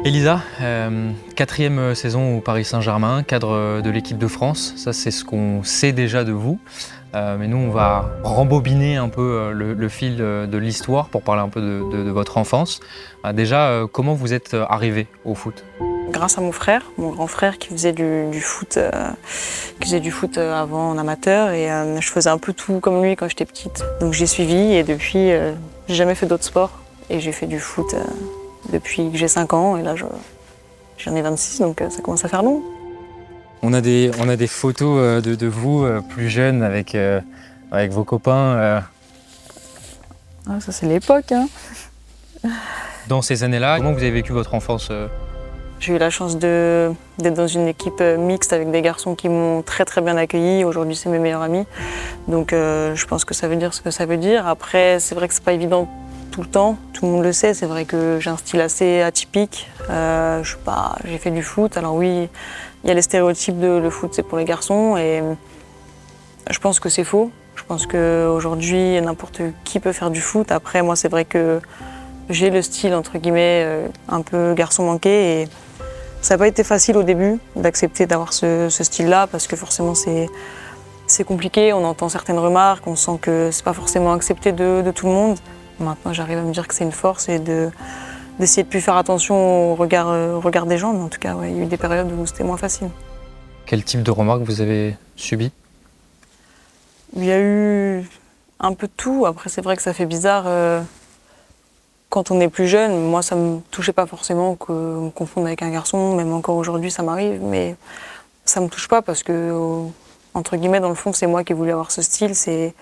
Elisa, quatrième saison au Paris Saint-Germain, cadre de l'équipe de France. Ça, c'est ce qu'on sait déjà de vous. Mais nous, on va rembobiner un peu le fil de l'histoire pour parler un peu de votre enfance. Déjà, comment vous êtes arrivé au foot? Grâce à mon frère, mon grand frère qui faisait du foot, avant en amateur et je faisais un peu tout comme lui quand j'étais petite. Donc j'ai suivi et depuis, j'ai jamais fait d'autres sports et j'ai fait du foot depuis que j'ai 5 ans et là j'en ai 26 donc ça commence à faire long. On a des photos de vous plus jeune avec vos copains. Ah, ça c'est l'époque, hein. Dans ces années-là, comment vous avez vécu votre enfance? J'ai eu la chance d'être dans une équipe mixte avec des garçons qui m'ont très très bien accueilli. Aujourd'hui, c'est mes meilleurs amis. Donc je pense que ça veut dire ce que ça veut dire. Après, c'est vrai que c'est pas évident tout le temps. Tout le monde le sait. C'est vrai que j'ai un style assez atypique. J'ai fait du foot. Alors oui, il y a les stéréotypes de le foot, c'est pour les garçons. Et je pense que c'est faux. Je pense qu'aujourd'hui, n'importe qui peut faire du foot. Après, moi, c'est vrai que j'ai le style, entre guillemets, un peu garçon manqué. Et ça n'a pas été facile au début d'accepter d'avoir ce style-là parce que forcément c'est compliqué, on entend certaines remarques, on sent que c'est pas forcément accepté de tout le monde. Maintenant j'arrive à me dire que c'est une force et d'essayer de plus faire attention au regard des gens, mais en tout cas ouais, il y a eu des périodes où c'était moins facile. Quel type de remarques vous avez subi? Il y a eu un peu de tout, après c'est vrai que ça fait bizarre quand on est plus jeune, moi ça me touchait pas forcément qu'on me confonde avec un garçon, même encore aujourd'hui ça m'arrive, mais ça me touche pas parce que, entre guillemets, dans le fond, c'est moi qui ai voulu avoir ce style, c'est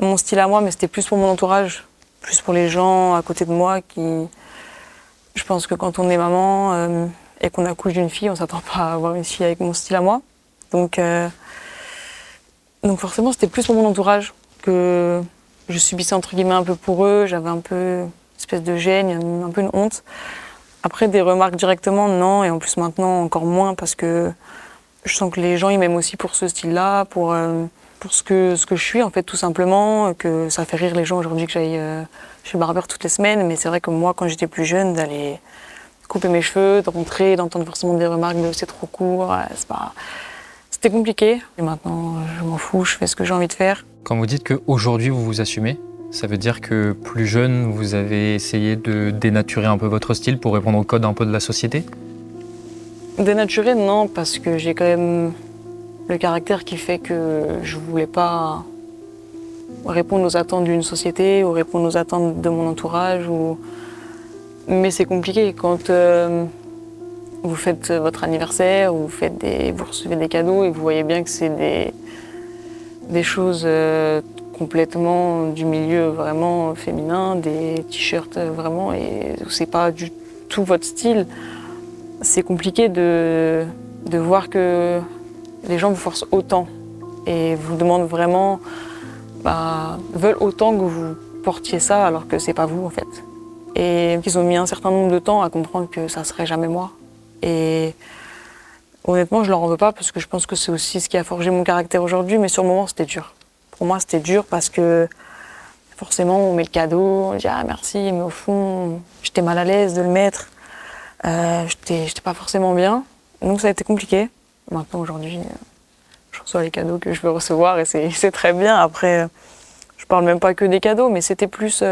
mon style à moi, mais c'était plus pour mon entourage, plus pour les gens à côté de moi qui... Je pense que quand on est maman et qu'on accouche d'une fille, on s'attend pas à avoir une fille avec mon style à moi. Donc forcément, c'était plus pour mon entourage que je subissais entre guillemets un peu pour eux, j'avais un peu espèce de gêne, un peu une honte. Après, des remarques directement, non. Et en plus, maintenant, encore moins parce que je sens que les gens, ils m'aiment aussi pour ce style-là, pour ce que je suis, en fait, tout simplement. Que ça fait rire les gens aujourd'hui que j'aille chez le barbeur toutes les semaines. Mais c'est vrai que moi, quand j'étais plus jeune, d'aller couper mes cheveux, de rentrer, d'entendre forcément des remarques de c'est trop court, c'était compliqué. Et maintenant, je m'en fous, je fais ce que j'ai envie de faire. Quand vous dites qu'aujourd'hui vous vous assumez, ça veut dire que plus jeune, vous avez essayé de dénaturer un peu votre style pour répondre au code un peu de la société? Dénaturer, non, parce que j'ai quand même le caractère qui fait que je voulais pas répondre aux attentes d'une société ou répondre aux attentes de mon entourage. Mais c'est compliqué quand vous faites votre anniversaire ou vous recevez des cadeaux et vous voyez bien que c'est des choses complètement du milieu vraiment féminin, des t-shirts vraiment, et c'est pas du tout votre style. C'est compliqué de voir que les gens vous forcent autant et vous demandent vraiment, veulent autant que vous portiez ça alors que c'est pas vous en fait. Et ils ont mis un certain nombre de temps à comprendre que ça serait jamais moi. Et honnêtement, je leur en veux pas parce que je pense que c'est aussi ce qui a forgé mon caractère aujourd'hui, mais sur le moment, c'était dur. Pour moi, c'était dur parce que forcément, on met le cadeau, on dit ah merci, mais au fond, j'étais mal à l'aise de le mettre. J'étais pas forcément bien, donc ça a été compliqué. Maintenant, aujourd'hui, je reçois les cadeaux que je veux recevoir et c'est très bien. Après, je parle même pas que des cadeaux, mais c'était plus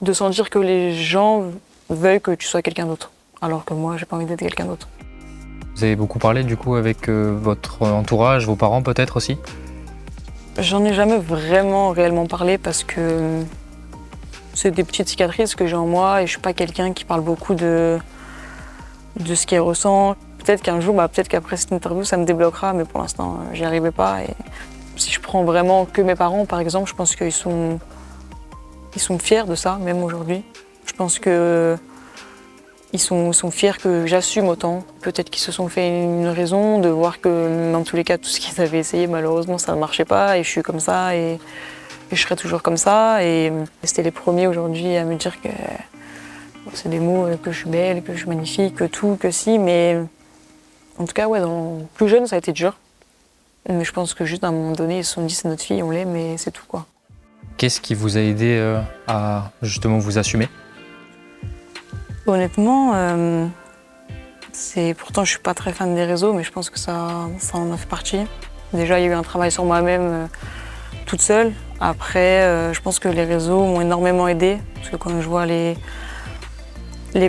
de sentir que les gens veulent que tu sois quelqu'un d'autre, alors que moi, j'ai pas envie d'être quelqu'un d'autre. Vous avez beaucoup parlé du coup avec votre entourage, vos parents peut-être aussi? J'en ai jamais vraiment réellement parlé parce que c'est des petites cicatrices que j'ai en moi et je suis pas quelqu'un qui parle beaucoup de ce qu'il ressent. Peut-être qu'un jour, peut-être qu'après cette interview, ça me débloquera, mais pour l'instant, j'y arrivais pas. Et si je prends vraiment que mes parents, par exemple, je pense qu'ils sont fiers de ça, même aujourd'hui. Je pense que ils sont fiers que j'assume autant. Peut-être qu'ils se sont fait une raison de voir que dans tous les cas, tout ce qu'ils avaient essayé, malheureusement, ça ne marchait pas et je suis comme ça et je serai toujours comme ça. Et c'était les premiers aujourd'hui à me dire que c'est des mots, que je suis belle, que je suis magnifique, que tout, que si. Mais en tout cas, ouais, plus jeune, ça a été dur. Mais je pense que juste à un moment donné, ils se sont dit c'est notre fille, on l'aime et c'est tout quoi. Qu'est-ce qui vous a aidé à justement vous assumer? Honnêtement, pourtant je suis pas très fan des réseaux, mais je pense que ça en a fait partie. Déjà, il y a eu un travail sur moi-même toute seule. Après, je pense que les réseaux m'ont énormément aidée, parce que quand je vois les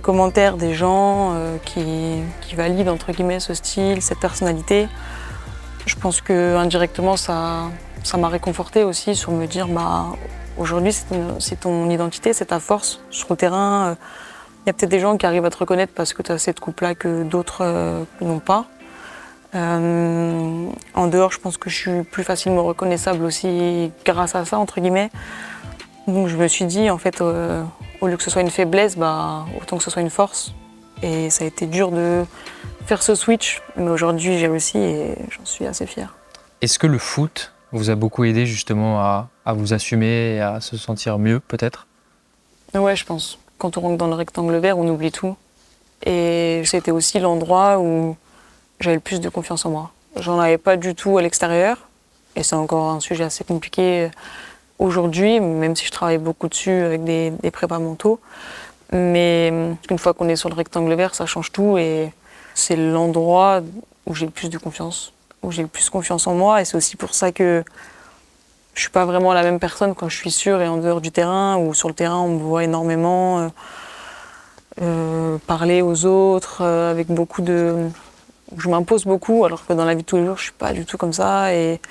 commentaires des gens qui valident entre guillemets ce style, cette personnalité, je pense que indirectement ça m'a réconfortée aussi sur me dire aujourd'hui c'est ton identité, c'est ta force sur le terrain. Il y a peut-être des gens qui arrivent à te reconnaître parce que tu as cette coupe-là que d'autres n'ont pas. En dehors, je pense que je suis plus facilement reconnaissable aussi grâce à ça, entre guillemets. Donc je me suis dit, en fait, au lieu que ce soit une faiblesse, autant que ce soit une force. Et ça a été dur de faire ce switch, mais aujourd'hui j'ai réussi et j'en suis assez fière. Est-ce que le foot vous a beaucoup aidé justement à vous assumer et à se sentir mieux peut-être? Ouais, je pense. Quand on rentre dans le rectangle vert, on oublie tout. Et c'était aussi l'endroit où j'avais le plus de confiance en moi. J'en avais pas du tout à l'extérieur. Et c'est encore un sujet assez compliqué aujourd'hui, même si je travaille beaucoup dessus avec des prépas mentaux. Mais une fois qu'on est sur le rectangle vert, ça change tout. Et c'est l'endroit où j'ai le plus de confiance, où j'ai le plus confiance en moi. Et c'est aussi pour ça que je suis pas vraiment la même personne quand je suis sûre et en dehors du terrain, ou sur le terrain on me voit énormément parler aux autres avec beaucoup de... Je m'impose beaucoup alors que dans la vie de tous les jours je suis pas du tout comme ça, et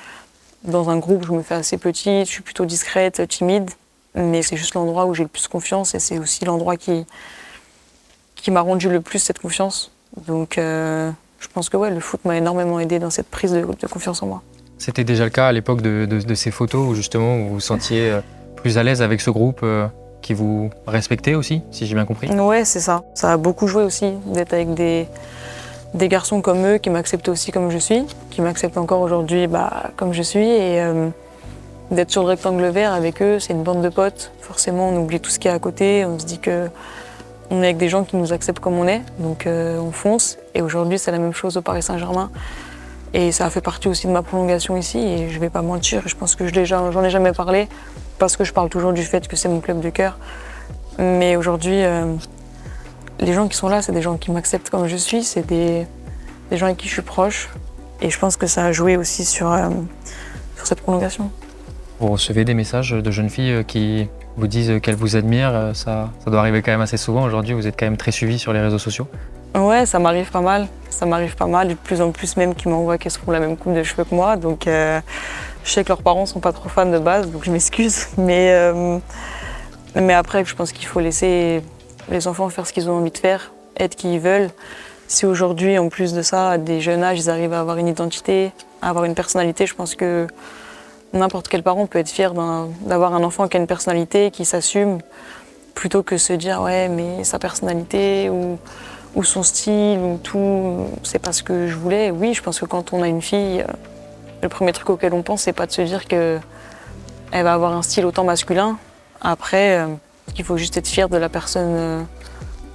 dans un groupe je me fais assez petite, je suis plutôt discrète, timide, mais c'est juste l'endroit où j'ai le plus confiance et c'est aussi l'endroit qui m'a rendu le plus cette confiance. Donc je pense que ouais, le foot m'a énormément aidée dans cette prise de confiance en moi. C'était déjà le cas à l'époque de ces photos où justement vous vous sentiez plus à l'aise avec ce groupe qui vous respectait aussi, si j'ai bien compris? Ouais, c'est ça. Ça a beaucoup joué aussi d'être avec des garçons comme eux qui m'acceptent aussi comme je suis, qui m'acceptent encore aujourd'hui comme je suis. Et d'être sur le rectangle vert avec eux, c'est une bande de potes. Forcément, on oublie tout ce qu'il y a à côté. On se dit que on est avec des gens qui nous acceptent comme on est, donc on fonce. Et aujourd'hui, c'est la même chose au Paris Saint-Germain. Et ça a fait partie aussi de ma prolongation ici, et je vais pas mentir, je pense que j'en ai jamais parlé, parce que je parle toujours du fait que c'est mon club de cœur. Mais aujourd'hui, les gens qui sont là, c'est des gens qui m'acceptent comme je suis, c'est des gens avec qui je suis proche, et je pense que ça a joué aussi sur cette prolongation. Vous recevez des messages de jeunes filles qui vous disent qu'elles vous admirent, ça doit arriver quand même assez souvent aujourd'hui, vous êtes quand même très suivi sur les réseaux sociaux? Ouais, ça m'arrive pas mal. Ça m'arrive pas mal, et de plus en plus même qui m'envoient qu'elles ont la même coupe de cheveux que moi. Donc je sais que leurs parents sont pas trop fans de base, donc je m'excuse. Mais après, je pense qu'il faut laisser les enfants faire ce qu'ils ont envie de faire, être qui ils veulent. Si aujourd'hui, en plus de ça, à des jeunes âges, ils arrivent à avoir une identité, à avoir une personnalité, je pense que n'importe quel parent peut être fier d'avoir un enfant qui a une personnalité, qui s'assume, plutôt que se dire ouais, mais sa personnalité ou son style, ou tout, c'est pas ce que je voulais. Oui, je pense que quand on a une fille, le premier truc auquel on pense, c'est pas de se dire qu'elle va avoir un style autant masculin. Après, il faut juste être fier de la personne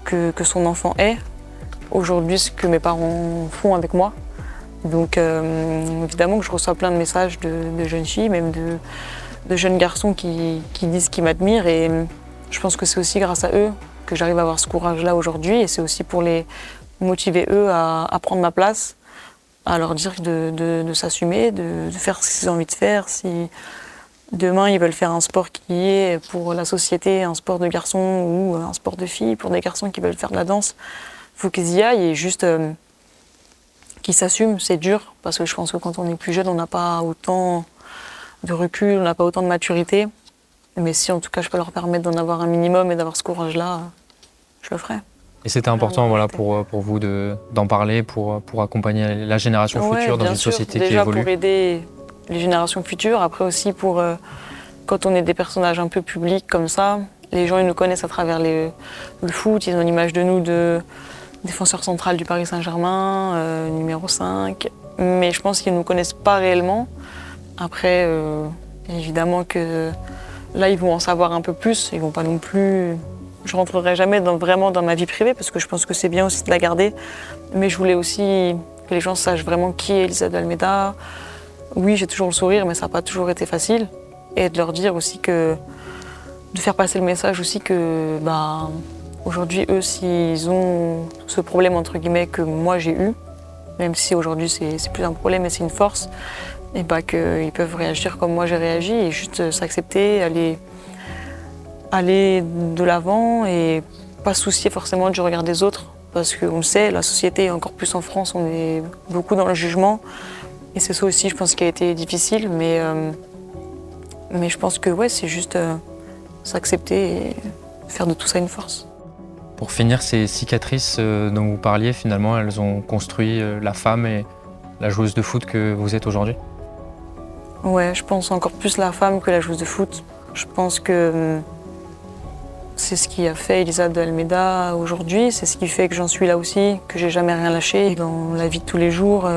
que son enfant est. Aujourd'hui, ce que mes parents font avec moi. Donc évidemment que je reçois plein de messages de jeunes filles, même de jeunes garçons qui disent qu'ils m'admirent, et je pense que c'est aussi grâce à eux que j'arrive à avoir ce courage-là aujourd'hui, et c'est aussi pour les motiver eux à prendre ma place, à leur dire de s'assumer, de faire ce qu'ils ont envie de faire. Si demain ils veulent faire un sport qui est pour la société, un sport de garçons ou un sport de filles, pour des garçons qui veulent faire de la danse, il faut qu'ils y aillent, et juste qu'ils s'assument. C'est dur, parce que je pense que quand on est plus jeune, on n'a pas autant de recul, on n'a pas autant de maturité. Mais si en tout cas je peux leur permettre d'en avoir un minimum et d'avoir ce courage-là, je le ferai. Et c'était important pour vous d'en parler, pour accompagner la génération future dans une société qui évolue? Déjà pour aider les générations futures, après aussi pour quand on est des personnages un peu publics comme ça, les gens ils nous connaissent à travers le foot, ils ont l'image de nous de défenseur central du Paris Saint-Germain, numéro 5, mais je pense qu'ils ne nous connaissent pas réellement. Après, évidemment que là, ils vont en savoir un peu plus. Ils vont pas non plus... Je rentrerai jamais vraiment dans ma vie privée, parce que je pense que c'est bien aussi de la garder. Mais je voulais aussi que les gens sachent vraiment qui est Elisa de Almeida. Oui, j'ai toujours le sourire, mais ça n'a pas toujours été facile. Et de leur dire aussi que... De faire passer le message aussi que Aujourd'hui, eux, s'ils ont ce problème entre guillemets que moi j'ai eu, même si aujourd'hui c'est plus un problème mais c'est une force, et bah qu'ils peuvent réagir comme moi j'ai réagi et juste s'accepter, aller de l'avant et pas se soucier forcément du regard des autres. Parce qu'on le sait, la société, encore plus en France, on est beaucoup dans le jugement. Et c'est ça aussi, je pense, qui a été difficile. Mais je pense que ouais, c'est juste s'accepter et faire de tout ça une force. Pour finir, ces cicatrices dont vous parliez, finalement, elles ont construit la femme et la joueuse de foot que vous êtes aujourd'hui? Ouais, je pense encore plus la femme que la joueuse de foot. Je pense que c'est ce qui a fait Elisa de Almeida aujourd'hui, c'est ce qui fait que j'en suis là aussi, que j'ai jamais rien lâché. Dans la vie de tous les jours,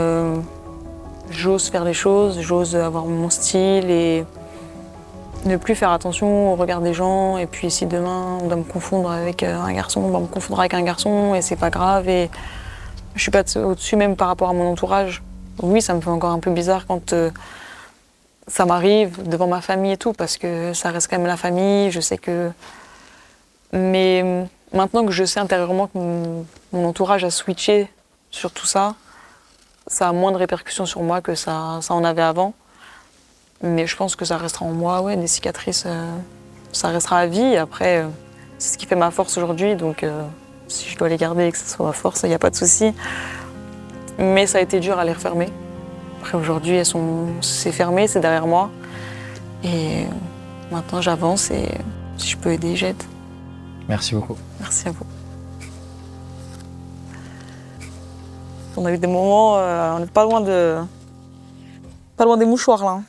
j'ose faire les choses, j'ose avoir mon style et ne plus faire attention au regard des gens. Et puis si demain on doit me confondre avec un garçon, on va me confondre avec un garçon et c'est pas grave. Et je suis pas au-dessus même par rapport à mon entourage. Oui, ça me fait encore un peu bizarre quand ça m'arrive devant ma famille et tout, parce que ça reste quand même la famille, je sais que... Mais maintenant que je sais intérieurement que mon entourage a switché sur tout ça, ça a moins de répercussions sur moi que ça en avait avant. Mais je pense que ça restera en moi, ouais, des cicatrices, ça restera à vie. Et après, c'est ce qui fait ma force aujourd'hui, donc si je dois les garder et que ce soit ma force, il n'y a pas de souci. Mais ça a été dur à les refermer. Après aujourd'hui, c'est fermé, c'est derrière moi. Et maintenant j'avance et si je peux aider, j'aide. Merci beaucoup. Merci à vous. On a eu des moments, on n'est pas loin des mouchoirs là.